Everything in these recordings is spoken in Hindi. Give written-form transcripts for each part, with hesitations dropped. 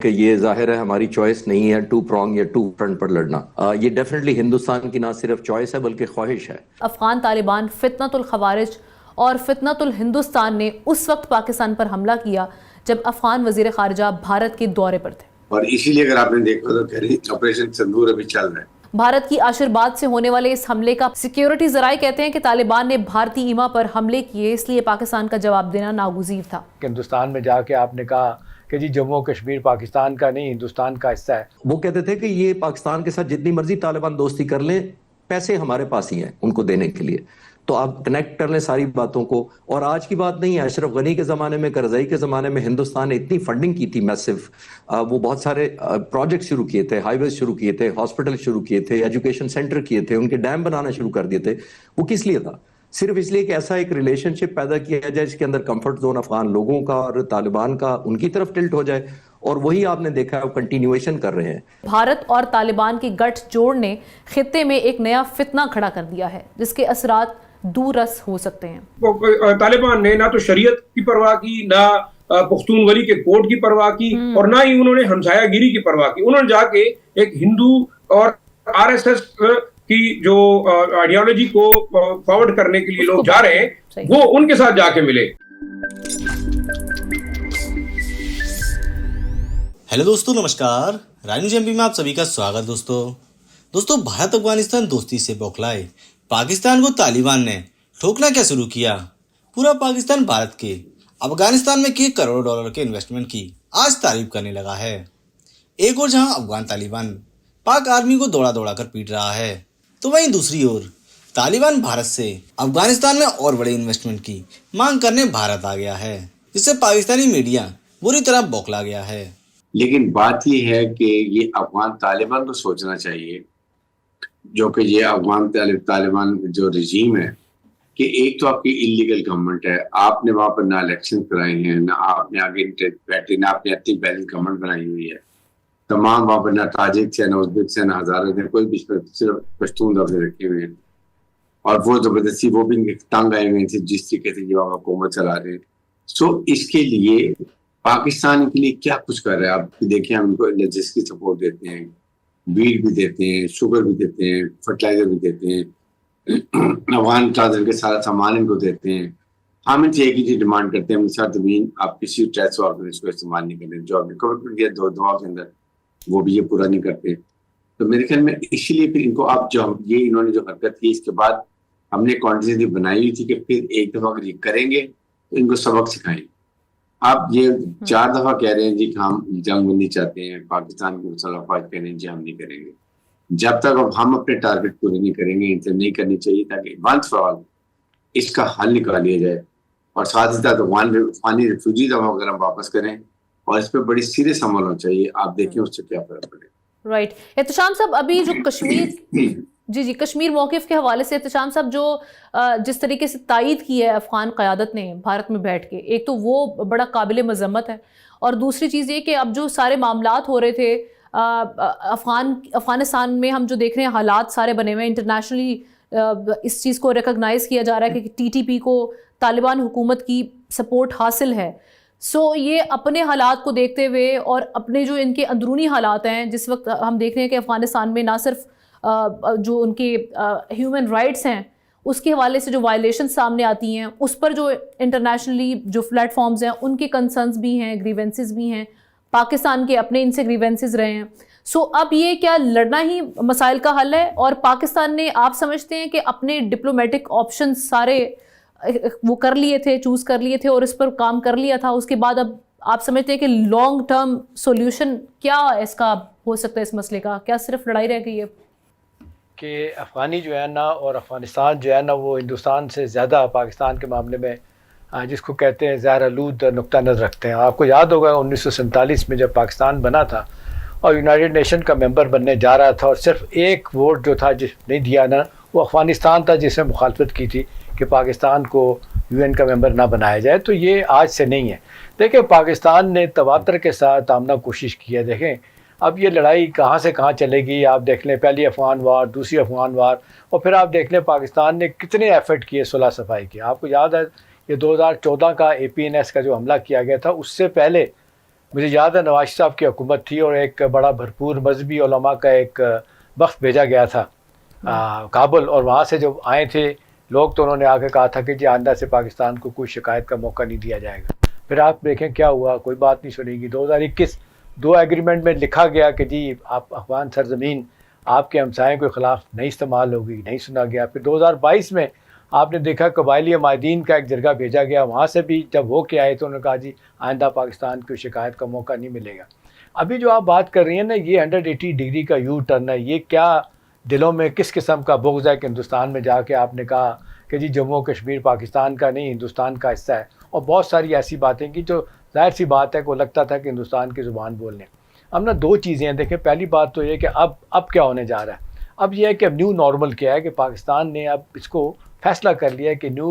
कि ये जाहिर है हमारी चॉइस नहीं है टू प्रॉन्ग या टू फ्रंट पर लड़ना। ये डेफिनेटली हिंदुस्तान की ना सिर्फ चॉइस है बल्कि ख्वाहिश है। अफगान तालिबान फितनतुल खवारिज और फितनतुल हिंदुस्तान ने उस वक्त पाकिस्तान पर हमला किया जब अफगान वजीर खारजा भारत के दौरे पर थे, और इसीलिए अगर आपने देखा तो ऑपरेशन सिंदूर अभी चल रहा है। भारत की आशीर्वाद से होने वाले इस हमले का सिक्योरिटी जराए कहते हैं कि तालिबान ने भारतीय ईमा पर हमले किए, इसलिए पाकिस्तान का जवाब देना नागुज़ीर था। हिंदुस्तान में जाके आपने कहा कि जी जम्मू कश्मीर पाकिस्तान का नहीं, हिंदुस्तान का हिस्सा है। वो कहते थे कि ये पाकिस्तान के साथ जितनी मर्जी तालिबान दोस्ती कर लें, पैसे हमारे पास ही हैं उनको देने के लिए। तो आप कनेक्ट कर लें सारी बातों को। और आज की बात नहीं है, अशरफ गनी के ज़माने में, करज़ई के ज़माने में हिंदुस्तान ने इतनी फंडिंग की थी मैसिव। वो बहुत सारे प्रोजेक्ट शुरू किए थे, हाईवे शुरू किए थे, हॉस्पिटल शुरू किए थे, एजुकेशन सेंटर किए थे, उनके डैम बनाना शुरू कर दिए थे। वो किस लिए था? सिर्फ इसलिए कि ऐसा एक रिलेशनशिप पैदा किया जाए जिसके अंदर कंफर्ट जोन अफगान लोगों का और तालिबान का उनकी तरफ टिल्ट हो जाए। और वही आपने देखा है, वो कंटिन्यूएशन कर रहे हैं। भारत और तालिबान की गठजोड़ ने खित्ते में एक नया फितना खड़ा कर दिया है जिसके असरात दूररस हो सकते हैं। तालिबान ने ना तो शरीयत की परवाह की, ना पुख्तूनवली के कोड की परवाह की, और ना ही उन्होंने हमसायागिरी की परवाह की। उन्होंने जाके एक हिंदू और आरएसएस की जो आइडियोलॉजी को फॉरवर्ड करने के लिए लोग जा रहे हैं, वो उनके साथ जाके मिले। हेलो दोस्तों, नमस्कार। रायनूज एमपी में आप सभी का स्वागत। दोस्तों भारत अफगानिस्तान दोस्ती से बौखलाए पाकिस्तान को तालिबान ने ठोकना क्या शुरू किया। पूरा पाकिस्तान भारत के अफगानिस्तान में किए करोड़ों डॉलर के इन्वेस्टमेंट की आज तारीफ करने लगा है। एक और जहां अफगान तालिबान पाक आर्मी को दौड़ा दौड़ा कर पीट रहा है, तो वहीं दूसरी ओर तालिबान भारत से अफगानिस्तान में और बड़े इन्वेस्टमेंट की मांग करने भारत आ गया है, जिससे पाकिस्तानी मीडिया बुरी तरह बौखला गया है। लेकिन बात यह है कि ये अफगान तालिबान को सोचना चाहिए, जो कि ये अफगान तालिबान जो रजीम है, कि एक तो आपकी इलीगल गवर्नमेंट है, आपने वहां पर ना इलेक्शन कराए हैं, ना आपने आगे बैठे, ना आपने इतनी बैलेंस गवर्नमेंट बनाई हुई है। तमाम वहां पर ना ताजिक से, ना उज़्बेक से, ना हज़ारे से, कोई भी सिर्फ पश्तून दबे रखे हुए हैं। और वो जबरदस्ती वो भी तंग आए हुए थे जिस तरीके से ये वहां हुकूमत चला रहे हैं। सो इसके लिए पाकिस्तान के लिए क्या कुछ कर रहे हैं आप देखिए। हम उनको लॉजिस्टिक सपोर्ट देते हैं, बीट भी देते हैं, शुगर भी देते हैं, फर्टिलाइजर भी देते हैं, अफगान ट्रांसफर के सारा सामान इनको देते हैं। हम इनसे एक ही चीज डिमांड करते हैं, साथ जमीन आप किसी ट्रैस ऑर्गेनाइज को इस्तेमाल नहीं करते। जो आपने कमिटमेंट किया दो के अंदर, वो भी ये पूरा नहीं करते। तो मेरे ख्याल में इसीलिए फिर इनको आप जो ये इन्होंने जो हरकत की, इसके बाद हमने क्वांटिटी बनाई हुई थी कि फिर एक दफा अगर ये करेंगे तो इनको सबक सिखाएं। आप ये 4 दफा कह रहे हैं जी कि हम जंग बंदी चाहते हैं, पाकिस्तान को सलाफाज कह रहे हैं जी हम नहीं करेंगे। जब तक अब हम अपने टारगेट पूरे नहीं करेंगे, इनसे नहीं करनी चाहिए, ताकि वंस फॉर ऑल इसका हल निकाल लिया जाए। और साथ ही साथ अफगानी रिफ्यूजीज अगर हम वापस करें, और इस पर बड़ी सीरियस अमल होना चाहिए। आप देखें उससे क्या फर्क पड़ेगा। राइट। एहतशाम साहब, अभी जो कश्मीर जी कश्मीर मौक़िफ़ के हवाले से एहतशाम साहब जो जिस तरीके से तायीद की है अफ़गान क़यादत ने भारत में बैठ के, एक तो वो बड़ा काबिल मज़म्मत है, और दूसरी चीज़ ये कि अब जो सारे मामलात हो रहे थे अफ़गानिस्तान में, हम जो देख रहे हैं हालात सारे बने हुए हैं, इंटरनेशनली इस चीज़ को रिकॉग्नाइज़ किया जा रहा है कि TTP को तालिबान हुकूमत की सपोर्ट हासिल है। सो ये अपने हालात को देखते हुए और अपने जो इनके अंदरूनी हालात हैं, जिस वक्त हम देख रहे हैं कि अफ़गानिस्तान में ना सिर्फ जो उनके ह्यूमन राइट्स हैं उसके हवाले से जो वायलेशन सामने आती हैं, उस पर जो इंटरनेशनली जो प्लेटफॉर्म्स हैं उनके कंसर्न्स भी हैं, ग्रीवेंसेस भी हैं, पाकिस्तान के अपने इनसे ग्रीवेंसेस रहे हैं। सो अब ये क्या लड़ना ही मसाइल का हल है? और पाकिस्तान ने, आप समझते हैं कि अपने डिप्लोमेटिक ऑप्शन सारे वो कर लिए थे, चूज़ कर लिए थे और इस पर काम कर लिया था, उसके बाद अब आप समझते हैं कि लॉन्ग टर्म सोल्यूशन क्या इसका हो सकता है इस मसले का? क्या सिर्फ लड़ाई रह गई है कि अफ़गानी जो है ना और अफ़गानिस्तान जो है ना, वो हिंदुस्तान से ज़्यादा पाकिस्तान के मामले में जिसको कहते हैं ज़हर आलूद नुक्ता नज़र रखते हैं। आपको याद होगा 1947 में जब पाकिस्तान बना था और यूनाइटेड नेशन का मेंबर बनने जा रहा था, और सिर्फ एक वोट जो था जिस नहीं दिया ना, वो अफ़गानिस्तान था जिसने मुखालफत की थी कि पाकिस्तान को UN का मेंबर ना बनाया जाए। तो ये आज से नहीं है। देखें, पाकिस्तान ने तवातर के साथ आमना कोशिश की है। देखें अब ये लड़ाई कहाँ से कहाँ चलेगी। आप देख लें, पहली अफ़गान वार, दूसरी अफ़गान वार, और फिर आप देख लें पाकिस्तान ने कितने एफ़र्ट किए सुलह सफाई के। आपको याद है ये 2014 का APNS का जो हमला किया गया था, उससे पहले मुझे याद है नवाज साहब की हुकूमत थी और एक बड़ा भरपूर मजहबी उलमा का एक वक्त भेजा गया था काबुल, और वहाँ से जब आए थे लोग तो उन्होंने आके कहा था कि जी आइंदा से पाकिस्तान को कोई शिकायत का मौका नहीं दिया जाएगा। फिर आप देखें क्या हुआ, कोई बात नहीं सुनेगी। 2021 दो एग्रीमेंट में लिखा गया कि जी आप अफगान सरजमीन आपके हमसायों के ख़िलाफ़ नहीं इस्तेमाल होगी, नहीं सुना गया। फिर 2022 में आपने देखा कबायली माहिदीन का एक जरगा भेजा गया, वहाँ से भी जब हो के आए तो उन्होंने कहा जी आइंदा पाकिस्तान को शिकायत का मौका नहीं मिलेगा। अभी जो आप बात कर रही हैं ना, ये 180 डिग्री का यू टर्न है। ये क्या दिलों में किस किस्म का बुग़्ज़ है कि हिंदुस्तान में जाके आपने कहा कि जी जम्मू कश्मीर पाकिस्तान का नहीं हिंदुस्तान का हिस्सा है, और बहुत सारी ऐसी बातें की जो ज़ाहिर सी बात है को लगता था कि हिंदुस्तान की ज़ुबान बोलने। अब ना दो चीज़ें हैं, देखें पहली बात तो ये कि अब क्या होने जा रहा है। अब यह है कि अब न्यू नॉर्मल क्या है कि पाकिस्तान ने अब इसको फैसला कर लिया है कि न्यू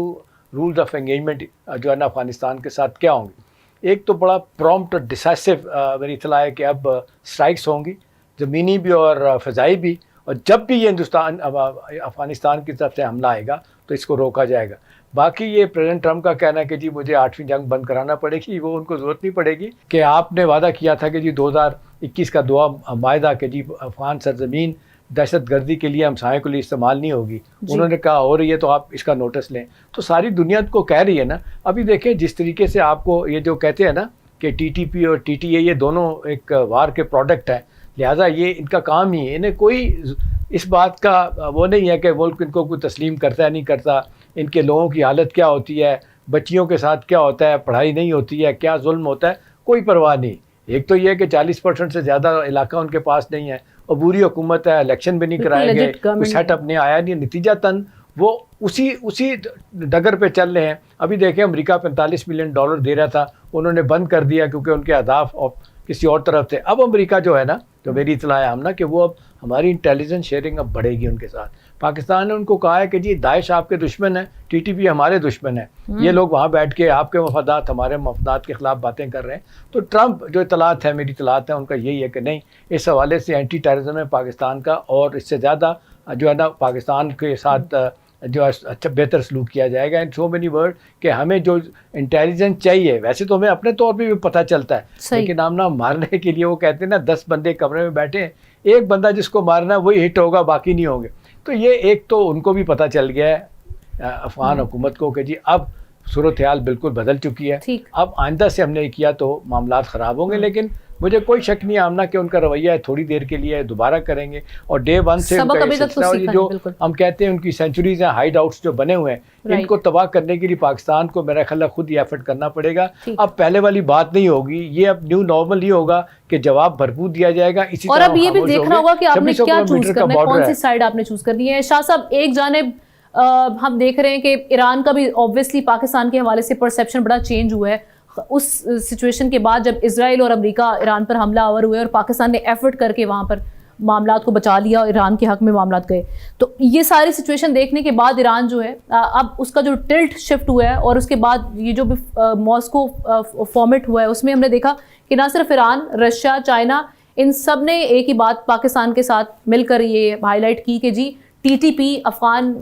रूल्स ऑफ एंगेजमेंट जो है ना अफ़गानिस्तान के साथ क्या होंगे। एक तो बड़ा प्रॉम्प्ट और डिसाइसिव मेरी इत्तला है कि अब स्ट्राइक्स होंगी, ज़मीनी भी और फ़ज़ाई भी, और जब भी ये हिंदुस्तान अफ़गानिस्तान की तरफ से हमला आएगा तो इसको रोका जाएगा। बाकी ये प्रेसिडेंट ट्रंप का कहना है कि जी मुझे 8वीं जंग बंद कराना पड़ेगी, वो उनको ज़रूरत नहीं पड़ेगी कि आपने वादा किया था कि जी 2021 का दुआ मायदा कि जी अफ़गान सरजमीन दहशत गर्दी के लिए हमसायों के लिए इस्तेमाल नहीं होगी, उन्होंने कहा हो रही है तो आप इसका नोटिस लें। तो सारी दुनिया को कह रही है ना। अभी देखें जिस तरीके से आपको ये जो कहते हैं ना कि TTP और TTA ये दोनों एक वार के प्रोडक्ट हैं, लिहाजा ये इनका काम ही है, इन्हें कोई इस बात का वो नहीं है कि मुल्क इनको कोई तस्लीम करता है नहीं करता, इनके लोगों की हालत क्या होती है, बच्चियों के साथ क्या होता है, पढ़ाई नहीं होती है, क्या जुल्म होता है, कोई परवाह नहीं। एक तो ये है कि 40% से ज़्यादा इलाका उनके पास नहीं है, अबूरी हुकूमत है, इलेक्शन भी नहीं कराए गए, कोई सेटअप नहीं आया नहीं, नतीजतन वो उसी डगर पे चल रहे हैं। अभी देखें अमेरिका $45 मिलियन दे रहा था, उन्होंने बंद कर दिया क्योंकि उनके अहदाफ और किसी और तरफ थे। अब अमेरिका जो है ना, तो मेरी इत्तला है हमना कि वो अब हमारी इंटेलिजेंस शेयरिंग अब बढ़ेगी उनके साथ। पाकिस्तान ने उनको कहा है कि जी दाइश आपके दुश्मन है, TTP हमारे दुश्मन है, ये लोग वहाँ बैठ के आपके मफादात हमारे मफादात के ख़िलाफ़ बातें कर रहे हैं। तो ट्रंप जो इतलात है, मेरी इतलात है, उनका यही है कि नहीं, इस हवाले से एंटी टेररिज्म है पाकिस्तान का, और इससे ज़्यादा जो है ना पाकिस्तान के साथ जो अच्छा बेहतर सलूक किया जाएगा। इन सो मेनी वर्ड कि हमें जो इंटेलिजेंस चाहिए, वैसे तो हमें अपने तौर पे भी पता चलता है, लेकिन हम ना मारने के लिए वो कहते हैं ना 10 बंदे कमरे में बैठे हैं, एक बंदा जिसको मारना है वही हिट होगा, बाकी नहीं होंगे। तो ये एक तो उनको भी पता चल गया है अफ़गान हुकूमत को कि जी अब सूरत हाल बिल्कुल बदल चुकी है, अब आइंदा से हमने किया तो मामला ख़राब होंगे। लेकिन मुझे कोई शक नहीं आमना कि उनका रवैया है थोड़ी देर के लिए दोबारा करेंगे, और डे 1 से उनका ये सिलसिला, और जो हम कहते हैं उनकी सेंचुरीज हैं, हाइड आउट्स जो बने हुए हैं, इनको तबाह करने के लिए पाकिस्तान को मेरा ख्याल खुद ही एफर्ट करना पड़ेगा। अब पहले वाली बात नहीं होगी, ये अब न्यू नॉर्मल ही होगा कि जवाब भरपूर दिया जाएगा। इसी और अब ये भी देखना होगा कि आपने क्या चूज करना है, कौन सी साइड आपने चूज करनी है। शाह साहब, एक जानिब हम देख रहे हैं कि ईरान का भी ऑब्वियसली पाकिस्तान के हवाले से परसेप्शन बड़ा चेंज हुआ है उस सिचुएशन के बाद जब इजराइल और अमेरिका ईरान पर हमलावर हुए और पाकिस्तान ने एफर्ट करके वहाँ पर मामलात को बचा लिया और ईरान के हक में मामलात गए। तो ये सारी सिचुएशन देखने के बाद ईरान जो है अब उसका जो टिल्ट शिफ्ट हुआ है, और उसके बाद ये जो भी मॉस्को फॉर्मेट हुआ है उसमें हमने देखा कि ना सिर्फ ईरान, रशिया, चाइना, इन सब ने एक ही बात पाकिस्तान के साथ मिलकर ये हाईलाइट की कि जी TTP अफ़गान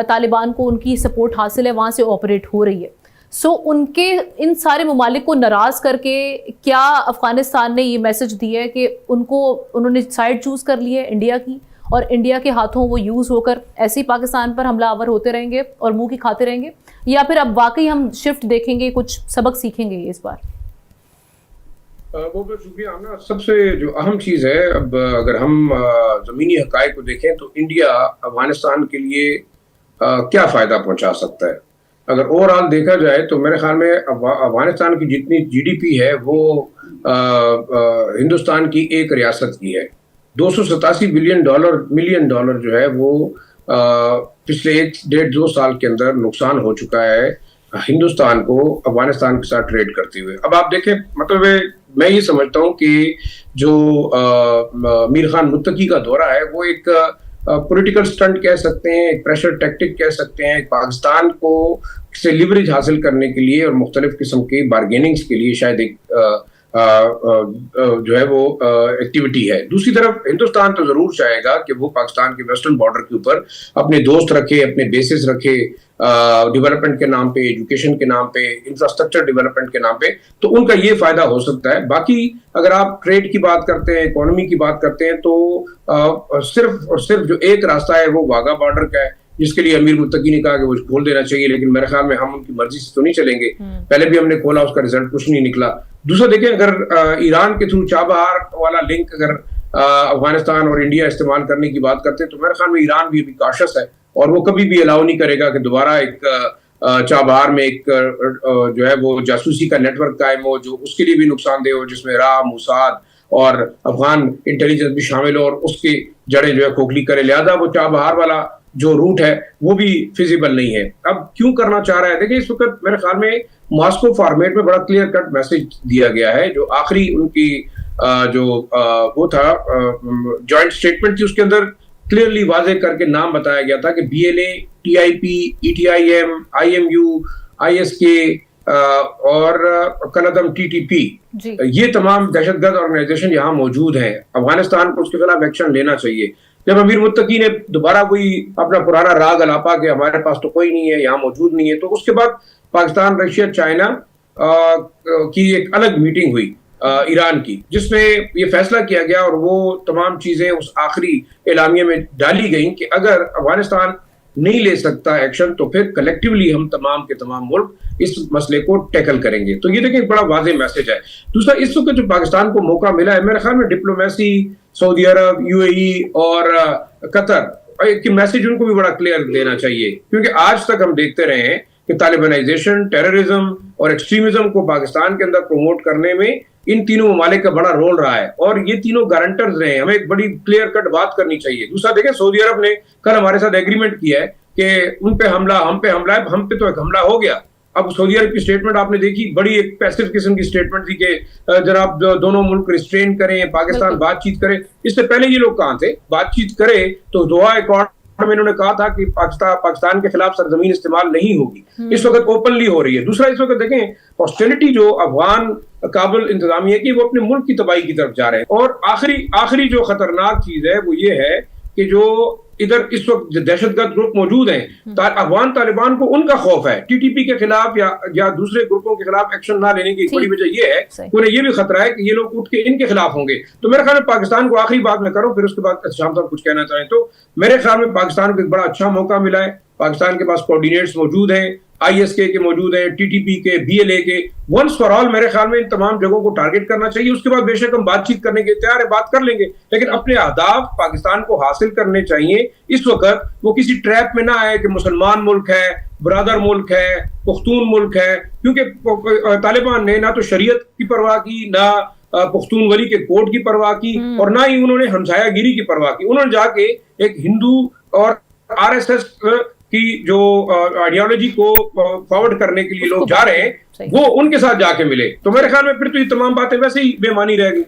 तालिबान को उनकी सपोर्ट हासिल है, वहाँ से ऑपरेट हो रही है। सो उनके इन सारे ममालिक को नाराज़ करके क्या अफ़गानिस्तान ने ये मैसेज दिया है कि उन्होंने साइड चूज़ कर ली है इंडिया की, और इंडिया के हाथों वो यूज़ होकर ऐसे ही पाकिस्तान पर हमलावर होते रहेंगे और मुंह की खाते रहेंगे, या फिर अब वाकई हम शिफ्ट देखेंगे, कुछ सबक सीखेंगे इस बार? वो बहुत शुक्रिया आमना। सबसे जो अहम चीज़ है, अब अगर हम ज़मीनी हक़ाइक़ को देखें तो इंडिया अफ़गानिस्तान के लिए क्या फ़ायदा पहुँचा सकता है। अगर ओवरऑल देखा जाए तो मेरे ख्याल में अफ़गानिस्तान की जितनी GDP है वो हिंदुस्तान की एक रियासत की है। 287 मिलियन डॉलर जो है वो पिछले 1-1.5-2 साल के अंदर नुकसान हो चुका है हिंदुस्तान को अफ़गानिस्तान के साथ ट्रेड करते हुए। अब आप देखें, मतलब मैं ये समझता हूँ कि जो मीर खान मुत्तकी का दौरा है वो एक पॉलिटिकल स्टंट कह सकते हैं, एक प्रेशर टैक्टिक कह सकते हैं, पाकिस्तान को से लिवरेज हासिल करने के लिए और मुख्तलिफ किस्म की बार्गेनिंग्स के लिए शायद एक जो है वो एक्टिविटी है। दूसरी तरफ हिंदुस्तान तो जरूर चाहेगा कि वो पाकिस्तान के वेस्टर्न बॉर्डर के ऊपर अपने दोस्त रखे, अपने बेसिस रखे, डेवलपमेंट के नाम पे, एजुकेशन के नाम पे, इंफ्रास्ट्रक्चर डेवलपमेंट के नाम पे, तो उनका ये फायदा हो सकता है। बाकी अगर आप ट्रेड की बात करते हैं, इकोनॉमी की बात करते हैं, तो सिर्फ और सिर्फ जो एक रास्ता है वो वाघा बॉर्डर का है, जिसके लिए अमीर मुत्तकी ने कहा कि वो खोल देना चाहिए, लेकिन मेरे ख्याल में हम उनकी मर्जी से तो नहीं चलेंगे। पहले भी हमने खोला, उसका रिजल्ट कुछ नहीं निकला। दूसरा देखें, अगर ईरान के थ्रू चाबहार वाला लिंक अगर अफगानिस्तान और इंडिया इस्तेमाल करने की बात करते हैं, तो मेरे ख्याल में ईरान भी अभी काशिश है और वो कभी भी अलाउ नहीं करेगा कि दोबारा एक चाबहार में एक जो है वो जासूसी का नेटवर्क कायम हो, जो उसके लिए भी नुकसानदेह हो, जिसमें रा, मुसाद और अफगान इंटेलिजेंस भी शामिल हो और उसकी जड़ें जो है खोखली करे। लिहाजा वो चाबहार वाला जो रूट है वो भी फिजिबल नहीं है। अब क्यों करना चाह रहा है? देखिए, इस वक्त मेरे ख्याल में मॉस्को फॉर्मेट में बड़ा क्लियर कट मैसेज दिया गया है। जो आखिरी उनकी वो था जॉइंट स्टेटमेंट थी, उसके अंदर क्लियरली वाजे करके नाम बताया गया था कि BLA, TIP, ETIM, IMU, ISK और कलदम TTP, ये तमाम दहशतगर्द ऑर्गेनाइजेशन यहाँ मौजूद हैं। अफगानिस्तान को उसके खिलाफ एक्शन लेना चाहिए। जब अमीर मुत्तकी ने दोबारा कोई अपना पुराना राग अलापा कि हमारे पास तो कोई नहीं है, यहाँ मौजूद नहीं है, तो उसके बाद पाकिस्तान, रशिया, चाइना की एक अलग मीटिंग हुई ईरान की, जिसमें ये फैसला किया गया और वो तमाम चीजें उस आखिरी एलामिया में डाली गई कि अगर अफगानिस्तान नहीं ले सकता एक्शन तो फिर कलेक्टिवली हम तमाम के तमाम मुल्क इस मसले को टैकल करेंगे। तो ये देखिए, बड़ा वाज़ेह मैसेज है। दूसरा, इस वक्त जो पाकिस्तान को मौका मिला है, मेरे ख्याल में डिप्लोमेसी, सऊदी अरब, UAE और कतर के मैसेज उनको भी बड़ा क्लियर देना चाहिए, क्योंकि आज तक हम देखते रहे हैं कि तालिबानाइजेशन, टेररिज्म और एक्सट्रीमिज्म को पाकिस्तान के अंदर प्रमोट करने में इन तीनों ममालिक का बड़ा रोल रहा है और ये तीनों गारंटर्स रहे हैं। हमें एक बड़ी क्लियर कट बात करनी चाहिए। दूसरा देखें, सऊदी अरब ने कल हमारे साथ एग्रीमेंट किया है कि उन पे हमला, हम पे हमला है, हम पे तो एक हमला हो गया। अब सऊदी अरब की स्टेटमेंट आपने देखी, बड़ी एक पैसिव किस्म की स्टेटमेंट थी कि जनाब दोनों मुल्क रिस्ट्रेन करें, पाकिस्तान बातचीत करे। इससे पहले ये लोग कहाँ थे? बातचीत करे तो दोहा अकॉर्ड में इन्होंने कहा था कि पाकिस्तान के खिलाफ सरजमीन इस्तेमाल नहीं होगी। इस वक्त ओपनली हो रही है। दूसरा, इस वक्त देखें, हॉस्टिलिटी जो अफगान काबुल इंतजामिया की, वो अपने मुल्क की तबाही की तरफ जा रहे हैं। और आखिरी जो खतरनाक चीज है वो ये है कि जो इधर इस वक्त दहशतगर्द ग्रुप मौजूद हैं, अफगान तालिबान को उनका खौफ है TTP के खिलाफ या दूसरे ग्रुपों के खिलाफ एक्शन ना लेने की। बड़ी वजह ये है, उन्हें ये भी खतरा है कि ये लोग उठ के इनके खिलाफ होंगे। तो मेरे ख्याल में पाकिस्तान को, आखिरी बात मैं करूं, फिर उसके बाद शाम साहब कुछ कहना चाहें, तो मेरे ख्याल में पाकिस्तान को एक बड़ा अच्छा मौका मिला है। पाकिस्तान के पास कोऑर्डिनेट्स मौजूद हैं, ISK के मौजूद हैं, TTP के, BLA के। वंस फॉर ऑल मेरे ख्याल में इन तमाम जगहों को टारगेट करना चाहिए। उसके बाद बेशक हम बातचीत करने के तैयार है, बात कर लेंगे, लेकिन अपने अहदाफ पाकिस्तान को हासिल करने चाहिए। इस वक्त वो किसी ट्रैप में ना आए कि मुसलमान मुल्क है, ब्रादर मुल्क है, पुख्तून मुल्क है, क्योंकि तालिबान ने ना तो शरीयत की परवाह की, ना पुख्तून वली के कोड की परवाह की, और ना ही उन्होंने हमसायागिरी की परवाह की। उन्होंने जाके एक हिंदू और RSS की जो आइडियोलॉजी को फॉरवर्ड करने के लिए लोग जा रहे हैं, वो उनके साथ जाके मिले। तो मेरे ख्याल में फिर तो ये तमाम बातें वैसे ही बेमानी रहेगी।